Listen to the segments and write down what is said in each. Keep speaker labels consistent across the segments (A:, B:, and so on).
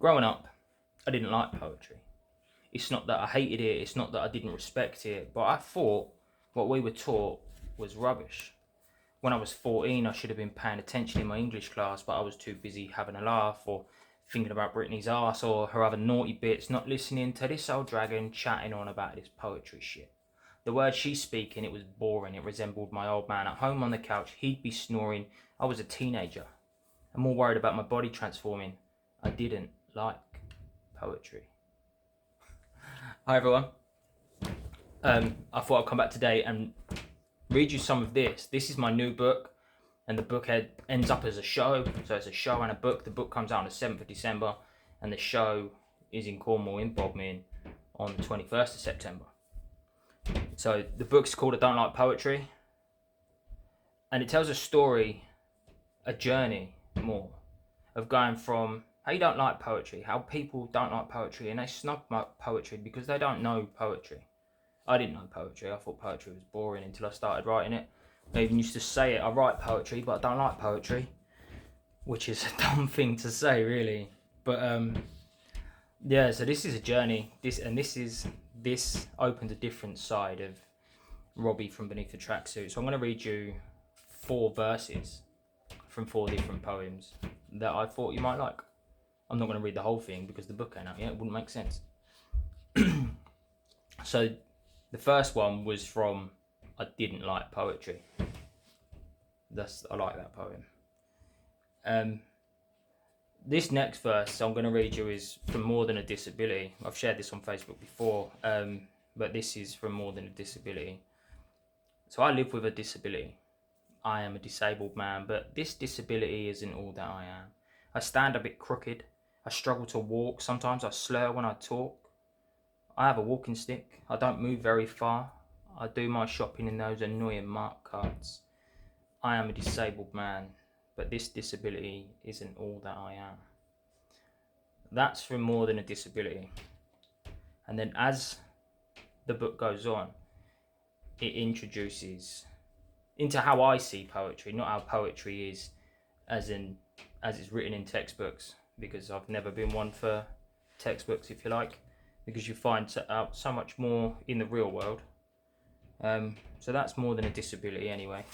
A: growing up, I didn't like poetry. It's not that I hated it, it's not that I didn't respect it, but I thought what we were taught was rubbish. When I was 14, I should have been paying attention in my English class, but I was too busy having a laugh or thinking about Britney's ass or her other naughty bits, not listening to this old dragon chatting on about this poetry shit. The words she's speaking, it was boring. It resembled my old man at home on the couch. He'd be snoring. I was a teenager. I'm more worried about my body transforming. I didn't like poetry. Hi everyone. I thought I'd come back today and read you some of this. This is my new book, and the book ends up as a show. So it's a show and a book. The book comes out on the 7th of December, and the show is in Cornwall in Bodmin on the 21st of September. So the book's called I Don't Like Poetry, and it tells a story, a journey more, of going from how you don't like poetry, how people don't like poetry, and they snub poetry because they don't know poetry. I didn't know poetry. I thought poetry was boring until I started writing it. I even used to say it, I write poetry, but I don't like poetry, which is a dumb thing to say, really. But yeah, so this is a journey. This opens a different side of Robbie from Beneath the Tracksuit. So I'm going to read you 4 verses from 4 different poems that I thought you might like. I'm not going to read the whole thing because the book ain't out yet. It wouldn't make sense. So the first one was from I Didn't Like Poetry. I like that poem. This next verse I'm going to read you is from More Than a Disability. I've shared this on Facebook before, but this is from More Than a Disability. So I live with a disability. I am a disabled man, but this disability isn't all that I am. I stand a bit crooked. I struggle to walk. Sometimes I slur when I talk. I have a walking stick. I don't move very far. I do my shopping in those annoying mark carts. I am a disabled man, but this disability isn't all that I am. That's from More Than a Disability. And then as the book goes on, it introduces into how I see poetry, not how poetry is as it's written in textbooks, because I've never been one for textbooks, if you like, because you find out so much more in the real world. So that's More Than a Disability anyway.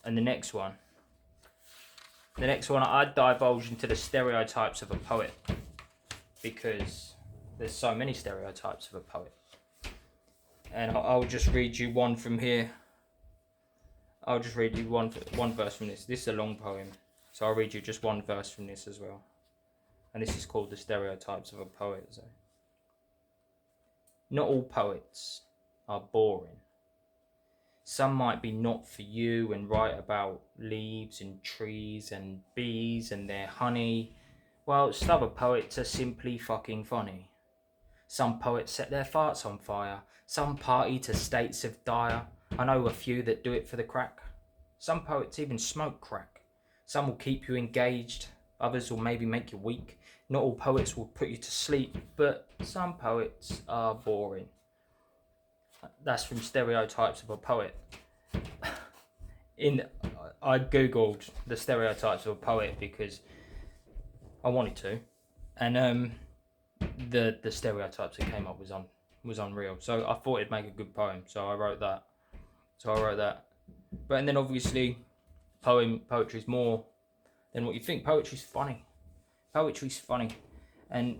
A: And the next one, I divulge into the stereotypes of a poet, because there's so many stereotypes of a poet. And I'll just read you one from here. I'll just read you one verse from this. This is a long poem, so I'll read you just one verse from this as well. And this is called The Stereotypes of a Poet. So, not all poets are boring. Some might be not for you and write about leaves and trees and bees and their honey. Well, some other poets are simply fucking funny. Some poets set their farts on fire. Some party to states of dire. I know a few that do it for the crack. Some poets even smoke crack. Some will keep you engaged. Others will maybe make you weak. Not all poets will put you to sleep, but some poets are boring. That's from Stereotypes of a Poet. I googled the stereotypes of a poet because I wanted to, and the stereotypes that came up was unreal. So I thought it'd make a good poem. So I wrote that. But and then obviously, poetry's more than what you think. Poetry's funny, and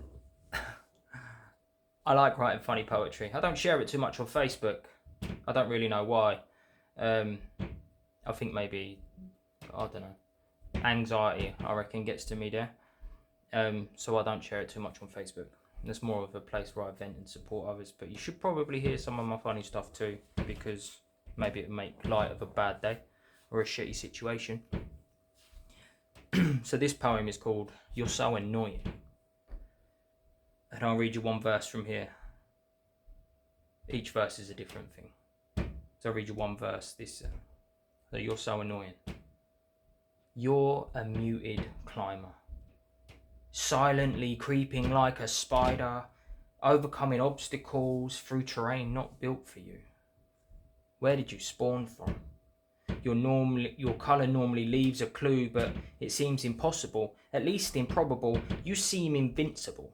A: I like writing funny poetry. I don't share it too much on Facebook. I don't really know why. I think maybe, I don't know, anxiety, I reckon, gets to me there. So I don't share it too much on Facebook. It's more of a place where I vent and support others. But you should probably hear some of my funny stuff too, because maybe it'll make light of a bad day or a shitty situation. So this poem is called You're So Annoying. And I'll read you one verse from here. Each verse is a different thing. So I'll read you one verse. So you're so annoying. You're a muted climber, silently creeping like a spider, overcoming obstacles through terrain not built for you. Where did you spawn from? Your colour normally leaves a clue, but it seems impossible, at least improbable. You seem invincible.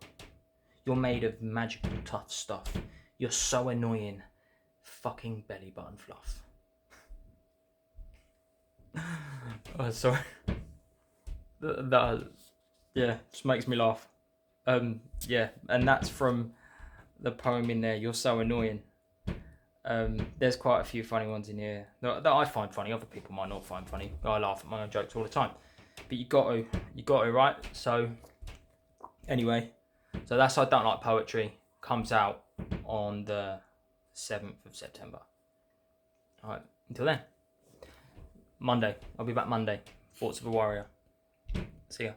A: You're made of magical tough stuff. You're so annoying. Fucking belly button fluff. Oh, sorry. That yeah, just makes me laugh. Yeah, and that's from the poem in there. You're so annoying. There's quite a few funny ones in here that I find funny. Other people might not find funny. I laugh at my own jokes all the time, but you got to, right? So anyway, so that's I Don't Like Poetry comes out on the 7th of September. All right, until then, Monday. I'll be back Monday. Thoughts of a Warrior. See ya.